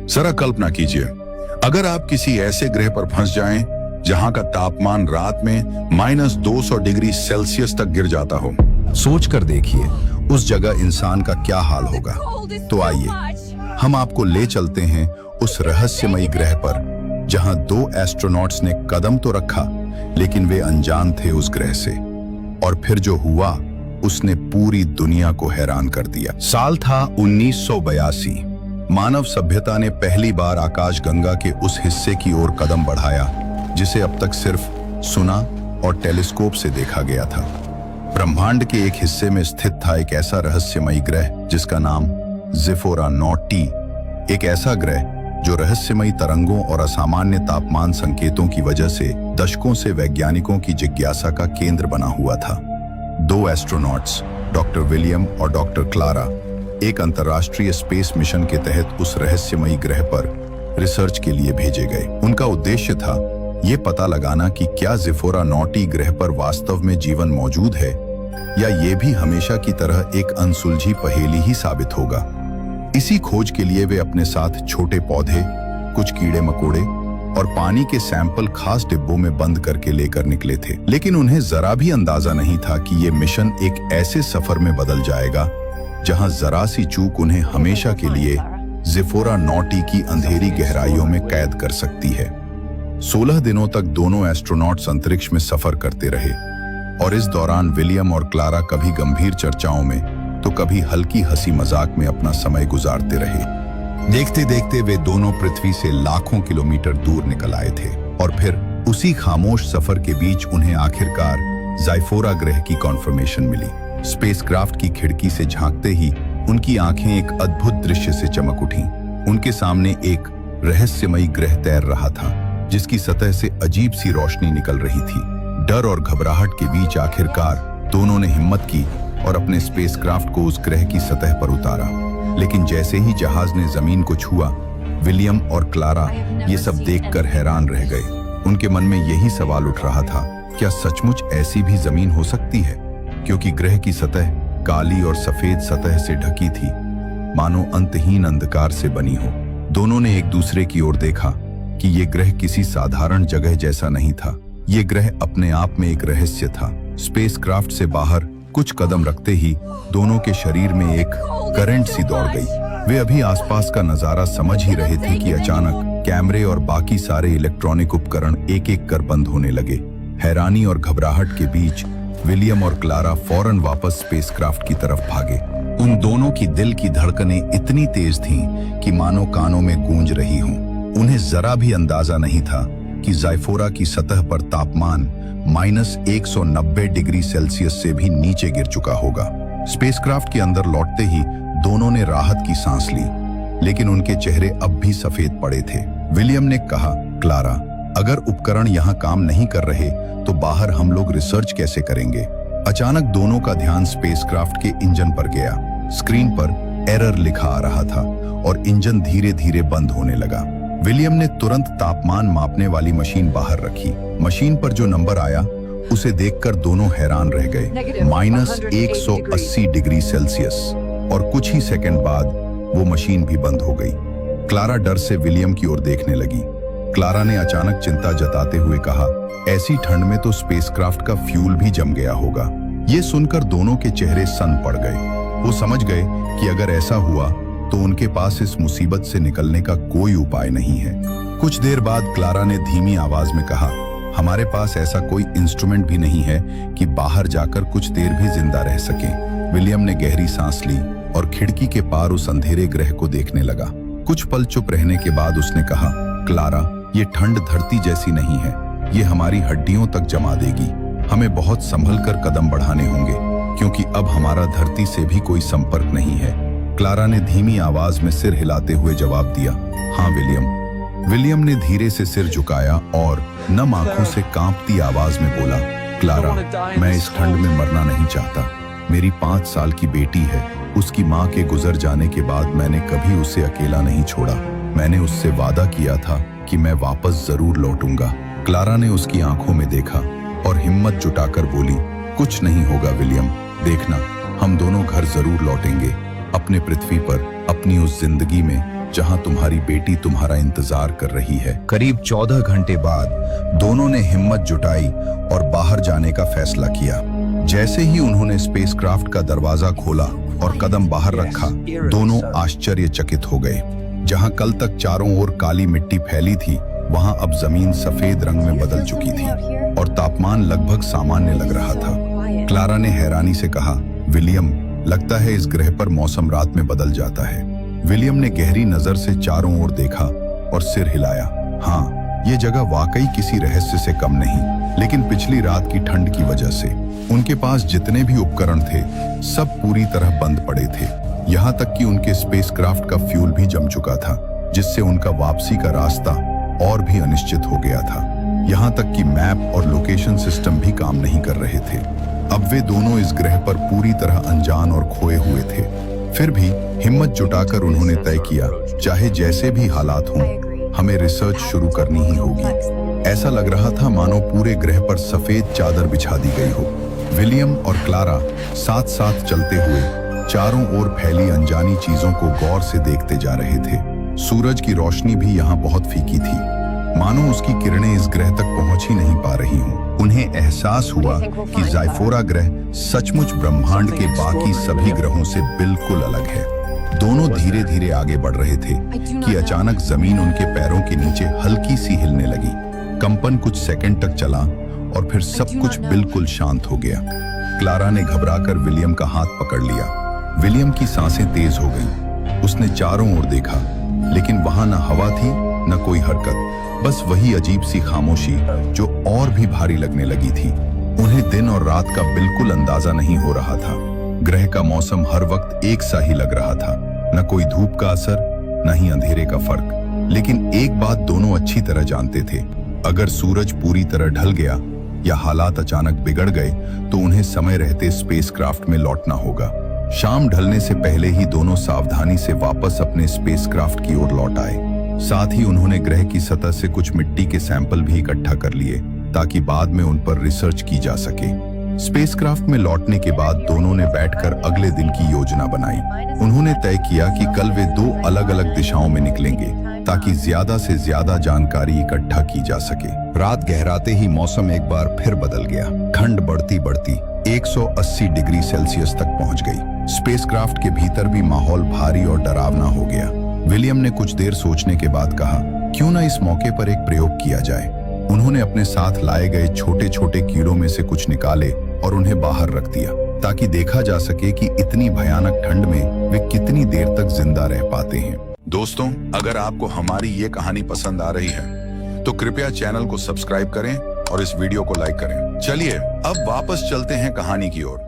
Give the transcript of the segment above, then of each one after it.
जरा कल्पना कीजिए, अगर आप किसी ऐसे ग्रह पर फंस जाएं जहां का तापमान रात में -200 डिग्री सेल्सियस तक गिर जाता हो। सोच कर देखिए उस जगह इंसान का क्या हाल होगा। तो आइए हम आपको ले चलते हैं उस रहस्यमयी ग्रह पर जहां 2 एस्ट्रोनॉट्स ने कदम तो रखा, लेकिन वे अनजान थे उस ग्रह से। और फिर जो हुआ उसने पूरी दुनिया को हैरान कर दिया। साल था 1982। मानव सभ्यता ने पहली बार आकाशगंगा के उस हिस्से की ओर कदम बढ़ाया जिसे अब तक सिर्फ सुना और टेलीस्कोप से देखा गया था। ब्रह्मांड के एक हिस्से में स्थित था एक ऐसा रहस्यमयी ग्रह जिसका नाम ज़िफ़ोरा नॉटी। एक ऐसा ग्रह जो रहस्यमयी तरंगों और असामान्य तापमान संकेतों की वजह से दशकों से वैज्ञानिकों की जिज्ञासा का केंद्र बना हुआ था। 2 एस्ट्रोनॉट्स, डॉक्टर विलियम और डॉक्टर क्लारा, एक अंतर्राष्ट्रीय स्पेस मिशन के तहत उस रहस्यमयी ग्रह पर रिसर्च के लिए भेजे गए। उनका उद्देश्य था ये पता लगाना कि क्या ज़िफ़ोरा नॉटी ग्रह पर वास्तव में जीवन मौजूद है या ये भी हमेशा की तरह एक अनसुलझी पहेली ही साबित होगा। इसी खोज के लिए वे अपने साथ छोटे पौधे, कुछ कीड़े मकोड़े और पानी के सैंपल खास डिब्बों में बंद करके लेकर निकले थे। लेकिन उन्हें जरा भी अंदाजा नहीं था कि ये मिशन एक ऐसे सफर में बदल जाएगा जहां जरा सी चूक उन्हें हमेशा के लिए ज़िफ़ोरा नॉटी की अंधेरी गहराइयों में कैद कर सकती है। 16 दिनों तक दोनों एस्ट्रोनॉट्स अंतरिक्ष में सफर करते रहे और इस दौरान विलियम और क्लारा कभी गंभीर चर्चाओं में तो कभी हल्की हंसी मजाक में अपना समय गुजारते रहे। देखते देखते वे दोनों पृथ्वी से लाखों किलोमीटर दूर निकल आए थे और फिर उसी खामोश सफर के बीच उन्हें आखिरकार ज़िफ़ोरा ग्रह की कॉन्फर्मेशन मिली। स्पेसक्राफ्ट की खिड़की से झांकते ही उनकी आंखें एक अद्भुत दृश्य से चमक उठीं। उनके सामने एक रहस्यमयी ग्रह तैर रहा था जिसकी सतह से अजीब सी रोशनी निकल रही थी। डर और घबराहट के बीच आखिरकार दोनों ने हिम्मत की और अपने स्पेसक्राफ्ट को उस ग्रह की सतह पर उतारा। लेकिन जैसे ही जहाज ने जमीन को छुआ, विलियम और क्लारा ये सब देखकर हैरान रह गए। उनके मन में यही सवाल उठ रहा था, क्या सचमुच ऐसी भी जमीन हो सकती है? क्योंकि ग्रह की सतह काली और सफेद सतह से ढकी थी, मानो अंतहीन अंधकार से बनी हो। दोनों ने एक दूसरे की ओर देखा कि ये ग्रह किसी साधारण जगह जैसा नहीं था। ये ग्रह अपने आप में एक रहस्य था। स्पेसक्राफ्ट से बाहर कुछ कदम रखते ही दोनों के शरीर में एक करंट सी दौड़ गई। वे अभी आसपास का नजारा समझ ही रहे थे कि अचानक कैमरे और बाकी सारे इलेक्ट्रॉनिक उपकरण एक एक कर बंद होने लगे। हैरानी और घबराहट के बीच विलियम और क्लारा फौरन वापस स्पेसक्राफ्ट की तरफ भागे। उन दोनों की दिल की धड़कनें इतनी तेज थीं कि मानो कानों में गूंज रही हों। उन्हें जरा भी अंदाजा नहीं था कि ज़िफ़ोरा की सतह पर तापमान -190 डिग्री सेल्सियस से भी नीचे गिर चुका होगा। स्पेसक्राफ्ट के अंदर लौटते ही दोनों ने राहत की सांस ली, लेकिन उनके चेहरे अब भी सफेद पड़े थे। विलियम ने कहा, क्लारा, अगर उपकरण यहाँ काम नहीं कर रहे तो बाहर हम लोग रिसर्च कैसे करेंगे? अचानक दोनों का ध्यान स्पेसक्राफ्ट के इंजन पर गया। स्क्रीन पर एरर लिखा आ रहा था और इंजन धीरे धीरे बंद होने लगा। विलियम ने तुरंत तापमान मापने वाली मशीन बाहर रखी। मशीन पर जो नंबर आया उसे देखकर दोनों हैरान रह गए। -180 डिग्री सेल्सियस। और कुछ ही सेकंड बाद वो मशीन भी बंद हो गई। क्लारा डर से विलियम की ओर देखने लगी। क्लारा ने अचानक चिंता जताते हुए कहा, ऐसी ठंड में तो स्पेसक्राफ्ट का फ्यूल भी जम गया होगा। ये सुनकर दोनों के चेहरे सन पड़ गए। वो समझ गए कि अगर ऐसा हुआ तो उनके पास इस मुसीबत से निकलने का कोई उपाय नहीं है। कुछ देर बाद क्लारा ने धीमी आवाज में कहा, हमारे पास ऐसा कोई इंस्ट्रूमेंट भी नहीं है कि बाहर जाकर कुछ देर भी जिंदा रह सकें। विलियम ने गहरी सांस ली और खिड़की के पार उस अंधेरे ग्रह को देखने लगा। कुछ पल चुप रहने के बाद उसने कहा, क्लारा, ये ठंड धरती जैसी नहीं है। ये हमारी हड्डियों तक जमा देगी। हमें बहुत संभल कर कदम बढ़ाने होंगे क्योंकि अब हमारा धरती से भी कोई संपर्क नहीं है। क्लारा ने धीमी आवाज में सिर हिलाते हुए जवाब दिया, हाँ विलियम। विलियम ने धीरे से सिर झुकाया और नम आंखों से कांपती आवाज में बोला, क्लारा, मैं इस ठंड में मरना नहीं चाहता। मेरी 5 साल की बेटी है। उसकी माँ के गुजर जाने के बाद मैंने कभी उसे अकेला नहीं छोड़ा। मैंने उससे वादा किया था कि मैं वापस जरूर लौटूंगा। क्लारा ने उसकी आंखों में देखा और हिम्मत जुटाकर बोली, कुछ नहीं होगा विलियम, देखना, हम दोनों घर जरूर लौटेंगे, अपने पृथ्वी पर, अपनी उस जिंदगी में जहां तुम्हारी बेटी तुम्हारा इंतजार कर रही है। करीब 14 घंटे बाद दोनों ने हिम्मत जुटाई और बाहर जाने का फैसला किया। जैसे ही उन्होंने स्पेसक्राफ्ट का दरवाजा खोला और कदम बाहर रखा, दोनों आश्चर्यचकित हो गए। जहां कल तक चारों ओर काली मिट्टी फैली थी, वहां अब जमीन सफेद रंग में बदल चुकी थी और तापमान लगभग सामान्य लग रहा था। क्लारा ने हैरानी से कहा, विलियम, लगता है इस ग्रह पर मौसम रात में बदल जाता है। विलियम ने गहरी नजर से चारों ओर देखा और सिर हिलाया। हाँ, ये जगह वाकई किसी रहस्य से कम नहीं, लेकिन पिछली रात की ठंड की वजह से उनके पास जितने भी उपकरण थे सब पूरी तरह बंद पड़े थे। यहाँ तक कि उनके स्पेसक्राफ्ट का फ्यूल भी जम चुका था, जिससे उनका वापसी का रास्ता और भी अनिश्चित हो गया था। यहाँ तक कि मैप और लोकेशन सिस्टम भी काम नहीं कर रहे थे। अब वे दोनों इस ग्रह पर पूरी तरह अनजान और खोए हुए थे। फिर भी हिम्मत जुटाकर उन्होंने तय किया, चाहे जैसे भी हालात हों, हमें रिसर्च शुरू करनी ही होगी। ऐसा लग रहा था मानो पूरे ग्रह पर सफेद चादर बिछा दी गई हो। विलियम और क्लारा साथ साथ चलते हुए चारों ओर फैली अनजानी चीजों को गौर से देखते जा रहे थे। सूरज की रोशनी भी यहाँ बहुत फीकी थी, मानो उसकी किरणें इस ग्रह तक पहुंच ही नहीं पा रही हों। उन्हें एहसास हुआ कि ज़ाइफोरा ग्रह सचमुच ब्रह्मांड के बाकी सभी ग्रहों से बिल्कुल अलग है। दोनों धीरे धीरे आगे बढ़ रहे थे कि अचानक जमीन उनके पैरों के नीचे हल्की सी हिलने लगी। कंपन कुछ सेकंड तक चला और फिर सब कुछ बिल्कुल शांत हो गया। क्लारा ने घबराकर विलियम का हाथ पकड़ लिया। विलियम की सांसें तेज हो गईं। उसने चारों ओर देखा, लेकिन वहां न हवा थी न कोई हरकत, बस वही अजीब सी खामोशी जो और भी भारी लगने लगी थी। उन्हें दिन और रात का बिल्कुल अंदाजा नहीं हो रहा था। ग्रह का मौसम हर वक्त एक सा ही लग रहा था, न कोई धूप का असर न ही अंधेरे का फर्क। लेकिन एक बात दोनों अच्छी तरह जानते थे, अगर सूरज पूरी तरह ढल गया या हालात अचानक बिगड़ गए तो उन्हें समय रहते स्पेसक्राफ्ट में लौटना होगा। शाम ढलने से पहले ही दोनों सावधानी से वापस अपने स्पेसक्राफ्ट की ओर लौट आए। साथ ही उन्होंने ग्रह की सतह से कुछ मिट्टी के सैंपल भी इकट्ठा कर लिए ताकि बाद में उन पर रिसर्च की जा सके। स्पेसक्राफ्ट में लौटने के बाद दोनों ने बैठकर अगले दिन की योजना बनाई। उन्होंने तय किया कि कल वे 2 अलग-अलग दिशाओं में निकलेंगे ताकि ज्यादा से ज्यादा जानकारी इकट्ठा की जा सके। रात गहराते ही मौसम एक बार फिर बदल गया। ठंड बढ़ती बढ़ती 180 डिग्री सेल्सियस तक पहुंच गई। स्पेसक्राफ्ट के भीतर भी माहौल भारी और डरावना हो गया। विलियम ने कुछ देर सोचने के बाद कहा, क्यों ना इस मौके पर एक प्रयोग किया जाए। उन्होंने अपने साथ लाए गए छोटे छोटे कीड़ों में से कुछ निकाले और उन्हें बाहर रख दिया ताकि देखा जा सके कि इतनी भयानक ठंड में वे कितनी देर तक जिंदा रह पाते हैं। दोस्तों, अगर आपको हमारी ये कहानी पसंद आ रही है तो कृपया चैनल को सब्सक्राइब करें और इस वीडियो को लाइक करें। चलिए अब वापस चलते हैं कहानी की ओर।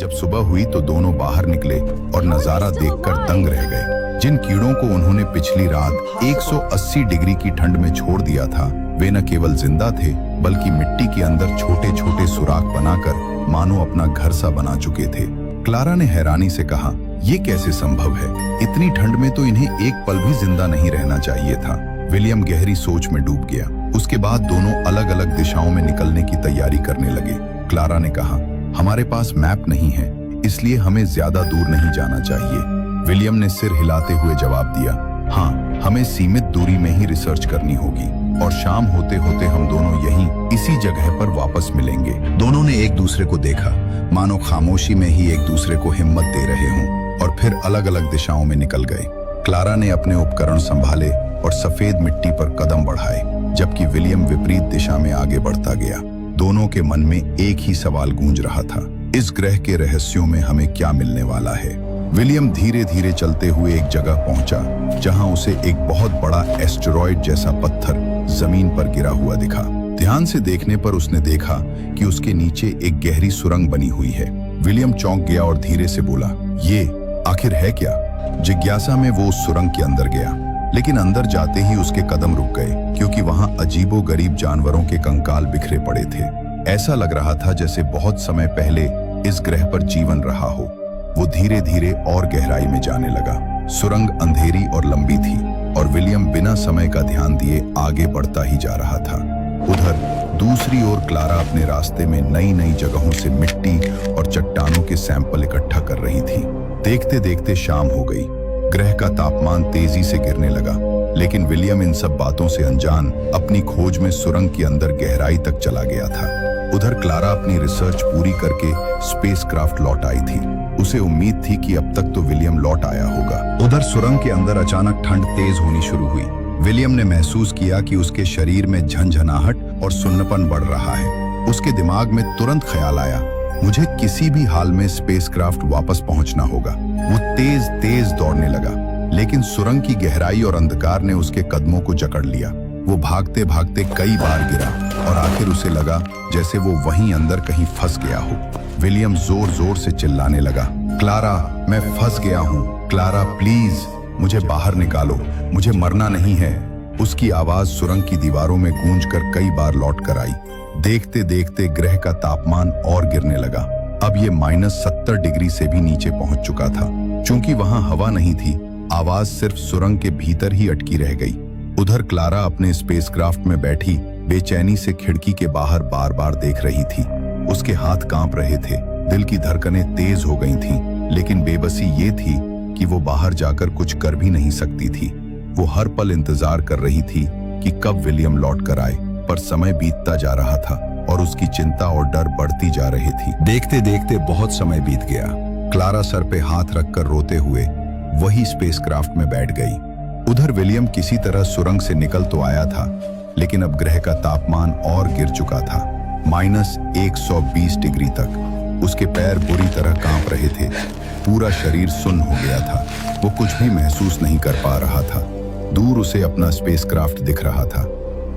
जब सुबह हुई तो दोनों बाहर निकले और नजारा देखकर दंग रह गए। जिन कीड़ों को उन्होंने पिछली रात 180 डिग्री की ठंड में छोड़ दिया था, वे न केवल जिंदा थे बल्कि मिट्टी के अंदर छोटे छोटे सुराख बनाकर मानो अपना घर सा बना चुके थे। क्लारा ने हैरानी से कहा, ये कैसे संभव है? इतनी ठंड में तो इन्हें एक पल भी जिंदा नहीं रहना चाहिए था। विलियम गहरी सोच में डूब गया। उसके बाद दोनों अलग अलग दिशाओं में निकलने की तैयारी करने लगे। क्लारा ने कहा, हमारे पास मैप नहीं है, इसलिए हमें ज्यादा दूर नहीं जाना चाहिए। विलियम ने सिर हिलाते हुए जवाब दिया, हाँ, हमें सीमित दूरी में ही रिसर्च करनी होगी और शाम होते होते हम दोनों यहीं इसी जगह पर वापस मिलेंगे। दोनों ने एक दूसरे को देखा, मानो खामोशी में ही एक दूसरे को हिम्मत दे रहे हों, और फिर अलग अलग दिशाओं में निकल गए। क्लारा ने अपने उपकरण संभाले और सफेद मिट्टी पर कदम बढ़ाए, जबकि विलियम विपरीत दिशा में आगे बढ़ता गया। दोनों के मन में एक ही सवाल गूंज रहा था, इस ग्रह के रहस्यों में हमें क्या मिलने वाला है। विलियम धीरे धीरे चलते हुए एक जगह पहुंचा जहां उसे एक बहुत बड़ा एस्टेरॉयड जैसा पत्थर जमीन पर गिरा हुआ दिखा। ध्यान से देखने पर उसने देखा कि उसके नीचे एक गहरी सुरंग बनी हुई है। विलियम चौंक गया और धीरे से बोला, ये आखिर है क्या? जिज्ञासा में वो उस सुरंग के अंदर गया, लेकिन अंदर जाते ही उसके कदम रुक गए क्योंकि वहां अजीबोगरीब जानवरों के कंकाल बिखरे पड़े थे। ऐसा लग रहा था जैसे बहुत समय पहले इस ग्रह पर जीवन रहा हो। वो धीरे धीरे और गहराई में जाने लगा। सुरंग अंधेरी और लंबी थी और विलियम बिना समय का ध्यान दिए आगे बढ़ता ही जा रहा था। उधर दूसरी ओर क्लारा अपने रास्ते में नई नई जगहों से मिट्टी और चट्टानों के सैंपल इकट्ठा कर रही थी। देखते देखते शाम हो गई। ग्रह का तापमान तेजी से गिरने लगा, लेकिन विलियम इन सब बातों से अनजान अपनी खोज में सुरंग के अंदर गहराई तक चला गया था। उधर क्लारा अपनी रिसर्च पूरी करके स्पेसक्राफ्ट लौट आई थी। उसे उम्मीद थी कि अब तक तो विलियम लौट आया होगा। उधर सुरंग के अंदर अचानक ठंड तेज होनी शुरू हुई। विलियम ने महसूस किया कि उसके शरीर में झंझनाहट और सुन्नपन बढ़ रहा है। उसके दिमाग में तुरंत ख्याल आया, मुझे किसी भी हाल में स्पेसक्राफ्ट वापस पहुंचना होगा। वो तेज तेज दौड़ने लगा, लेकिन सुरंग की गहराई और अंधकार ने उसके कदमों को जकड़ लिया। वो भागते भागते कई बार गिरा और आखिर उसे लगा जैसे वो वहीं अंदर कहीं फंस गया हो। विलियम जोर जोर से चिल्लाने लगा, क्लारा, मैं फंस गया हूँ, क्लारा प्लीज मुझे बाहर निकालो, मुझे मरना नहीं है। उसकी आवाज सुरंग की दीवारों में गूंजकर कई बार लौट कर आई। देखते देखते ग्रह का तापमान और गिरने लगा। अब ये -70 डिग्री से भी नीचे पहुंच चुका था। चूंकि वहां हवा नहीं थी, आवाज सिर्फ सुरंग के भीतर ही अटकी रह गई। उधर क्लारा अपने स्पेसक्राफ्ट में बैठी बेचैनी से खिड़की के बाहर बार बार देख रही थी। उसके हाथ कांप रहे थे, दिल की धड़कनें तेज हो गई थीं, लेकिन बेबसी ये थी कि वो बाहर जाकर कुछ कर भी नहीं सकती थी। वो हर पल इंतजार कर रही थी कि कब विलियम लौट कर आए, पर समय बीतता जा रहा था और उसकी चिंता और डर बढ़ती जा रही थी। देखते देखते बहुत समय बीत गया। क्लारा सर पे हाथ रखकर रोते हुए वही स्पेसक्राफ्ट में बैठ गई। उधर विलियम किसी तरह सुरंग से निकल तो आया था, लेकिन अब ग्रह का तापमान और गिर चुका था, -120 डिग्री तक। उसके पैर बुरी तरह कांप रहे थे, पूरा शरीर सुन्न हो गया था। वो कुछ भी महसूस नहीं कर पा रहा था। दूर उसे अपना स्पेसक्राफ्ट दिख रहा था,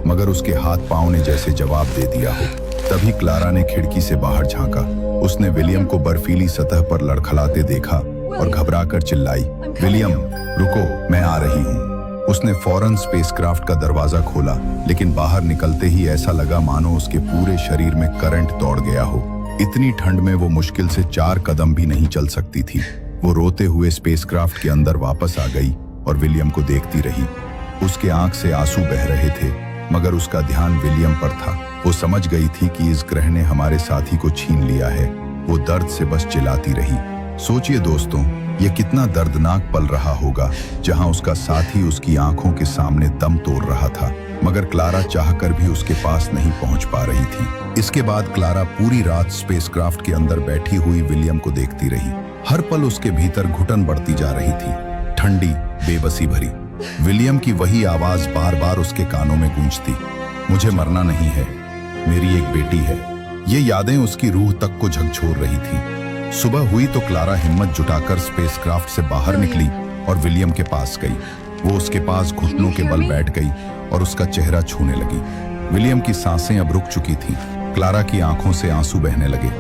मगर उसके हाथ पांव ने जैसे जवाब दे दिया हो। तभी क्लारा ने खिड़की से बाहर झांका। उसने विलियम को बर्फीली सतह पर लड़खड़ाते देखा और घबराकर चिल्लाई, विलियम रुको, मैं आ रही हूँ। उसने फौरन स्पेसक्राफ्ट का दरवाजा खोला, लेकिन बाहर निकलते ही ऐसा लगा मानो उसके पूरे शरीर में करंट दौड़ गया हो। इतनी ठंड में वो मुश्किल से 4 कदम भी नहीं चल सकती थी। वो रोते हुए स्पेसक्राफ्ट के अंदर वापस आ गई और विलियम को देखती रही। उसके आंख से आंसू बह रहे थे, मगर उसका ध्यान विलियम पर था। वो समझ गई थी कि इस ग्रह ने हमारे साथी को छीन लिया है। वो दर्द से बस चिल्लाती रही। सोचिए दोस्तों, ये कितना दर्दनाक पल रहा होगा, जहां उसका साथी उसकी आंखों के सामने दम तोड़ रहा था, मगर क्लारा चाहकर भी उसके पास नहीं पहुंच पा रही थी। इसके बाद क्लारा पूरी रात स्पेसक्राफ्ट के अंदर बैठी हुई विलियम को देखती रही। हर पल उसके भीतर घुटन बढ़ती जा रही थी, ठंडी, बेबसी भरी। विलियम की वही आवाज बार बार उसके कानों में गूंजती, मुझे मरना नहीं है, मेरी एक बेटी है। ये यादें उसकी रूह तक को झकझोर रही थी। सुबह हुई तो क्लारा हिम्मत जुटाकर स्पेसक्राफ्ट से बाहर निकली और विलियम के पास गई। वो उसके पास घुटनों के बल बैठ गई और उसका चेहरा छूने लगी। विलियम की सांसें अब रुक चुकी थीं। क्लारा की आंखों से आंसू बहने लगे।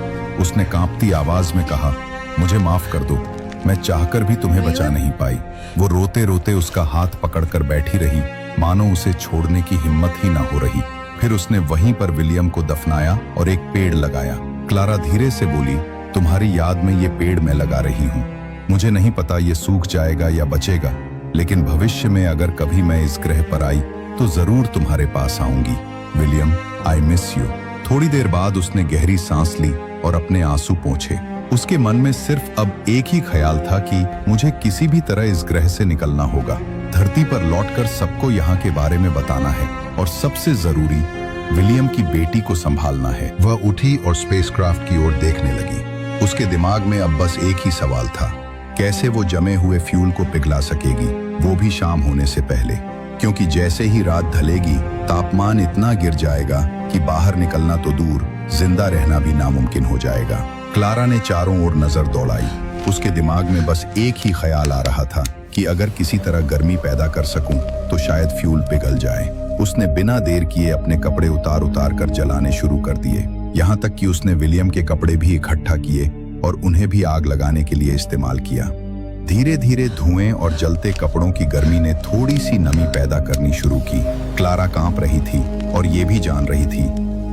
उसने कांपती आवाज में कहा, मुझे माफ कर दो, मैं चाहकर भी तुम्हें बचा नहीं पाई। वो रोते रोते उसका हाथ पकड़कर बैठी रही, मानो उसे छोड़ने की हिम्मत ही ना हो रही। फिर उसने वहीं पर विलियम को दफनाया और एक पेड़ लगाया। क्लारा धीरे से बोली, तुम्हारी याद में ये पेड़ मैं लगा रही हूँ। मुझे नहीं पता ये सूख जाएगा या बचेगा, लेकिन भविष्य में अगर कभी मैं इस ग्रह पर आई तो जरूर तुम्हारे पास आऊंगी। William, I miss you. थोड़ी देर बाद उसने गहरी सांस ली और अपने आंसू पोंछे। उसके मन में सिर्फ अब एक ही ख्याल था कि मुझे किसी भी तरह इस ग्रह से निकलना होगा। धरती पर लौटकर सबको यहाँ के बारे में बताना है और सबसे जरूरी विलियम की बेटी को संभालना है। वह उठी और स्पेसक्राफ्ट की ओर देखने लगी। उसके दिमाग में अब बस एक ही सवाल था, कैसे वो जमे हुए फ्यूल को पिघला सकेगी, वो भी शाम होने से पहले। क्योंकि जैसे ही रात ढलेगी तापमान इतना गिर जाएगा कि बाहर निकलना तो दूर, जिंदा रहना भी नामुमकिन हो जाएगा। क्लारा ने चारों ओर नजर दौड़ाई। उसके दिमाग में बस एक ही ख्याल आ रहा था कि अगर किसी तरह गर्मी पैदा कर सकूं तो शायद फ्यूल पिघल जाए। उसने बिना देर किए अपने कपड़े उतार उतार कर जलाने शुरू कर दिए। यहाँ तक कि उसने विलियम के कपड़े भी इकट्ठा किए और उन्हें भी आग लगाने के लिए इस्तेमाल किया। धीरे धीरे धुएं और जलते कपड़ों की गर्मी ने थोड़ी सी नमी पैदा करनी शुरू की। क्लारा कांप रही थी और ये भी जान रही थी,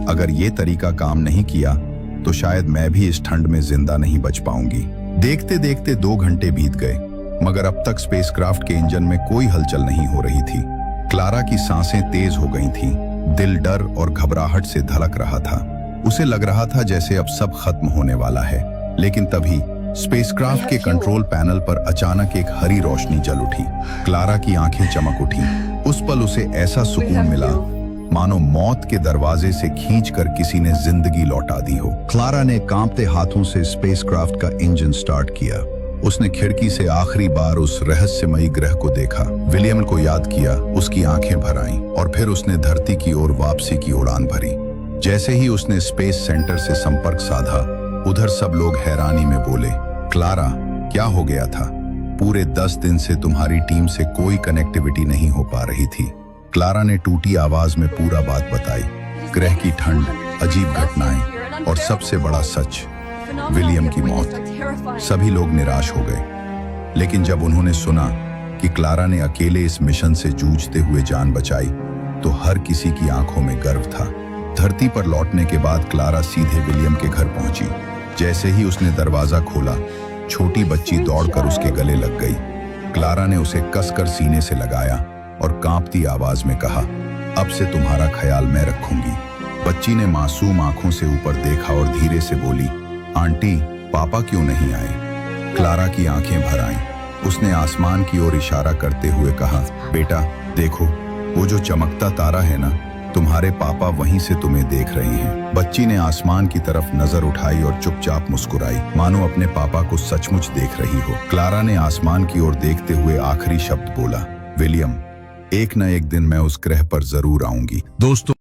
अगर ये तरीका काम नहीं किया तो शायद मैं भी इस ठंड में जिंदा नहीं बच पाऊंगी। देखते देखते 2 घंटे बीत गए, मगर अब तक स्पेसक्राफ्ट के इंजन में कोई हलचल नहीं हो रही थी। क्लारा की सांसें तेज हो गई थीं, दिल डर और घबराहट से धड़क रहा था। उसे लग रहा था जैसे अब सब खत्म होने वाला है। लेकिन तभी स्पेसक्राफ्ट के कंट्रोल पैनल पर अचानक एक हरी रोशनी जल उठी। क्लारा की आंखें चमक उठी। उस पल उसे ऐसा सुकून मिला मानो मौत के दरवाजे से खींचकर किसी ने जिंदगी लौटा दी हो। क्लारा ने कांपते हाथों से स्पेसक्राफ्ट का इंजन स्टार्ट किया। उसने खिड़की से आखिरी बार उस रहस्यमयी ग्रह को देखा, विलियम को याद किया, उसकी आंखें भर आईं और फिर उसने धरती की ओर वापसी की उड़ान भरी। जैसे ही उसने स्पेस सेंटर से संपर्क साधा, उधर सब लोग हैरानी में बोले, क्लारा, क्या हो गया था? पूरे 10 दिन से तुम्हारी टीम से कोई कनेक्टिविटी नहीं हो पा रही थी। क्लारा ने टूटी आवाज में पूरा बात बताई, ग्रह की ठंड, अजीब घटनाएं और सबसे बड़ा सच, विलियम की मौत। सभी लोग निराश हो गए, लेकिन जब उन्होंने सुना कि क्लारा ने अकेले इस मिशन से जूझते हुए जान बचाई, तो हर किसी की आंखों में गर्व था। धरती पर लौटने के बाद क्लारा सीधे विलियम के घर पहुंची। जैसे ही उसने दरवाजा खोला, छोटी बच्ची दौड़कर उसके गले लग गई। क्लारा ने उसे कसकर सीने से लगाया और कांपती आवाज में कहा, अब से तुम्हारा ख्याल मैं रखूंगी। बच्ची ने मासूम आंखों से ऊपर देखा और धीरे से बोली, आंटी, पापा क्यों नहीं आए? क्लारा की आंखें भर आईं। उसने आसमान की ओर इशारा करते हुए कहा, बेटा देखो, वो जो चमकता तारा है ना, तुम्हारे पापा वहीं से तुम्हें देख रहे हैं। बच्ची ने आसमान की तरफ नजर उठाई और चुपचाप मुस्कुराई, मानो अपने पापा को सचमुच देख रही हो। क्लारा ने आसमान की ओर देखते हुए आखिरी शब्द बोला, विलियम, एक न एक दिन मैं उस ग्रह पर जरूर आऊंगी। दोस्तों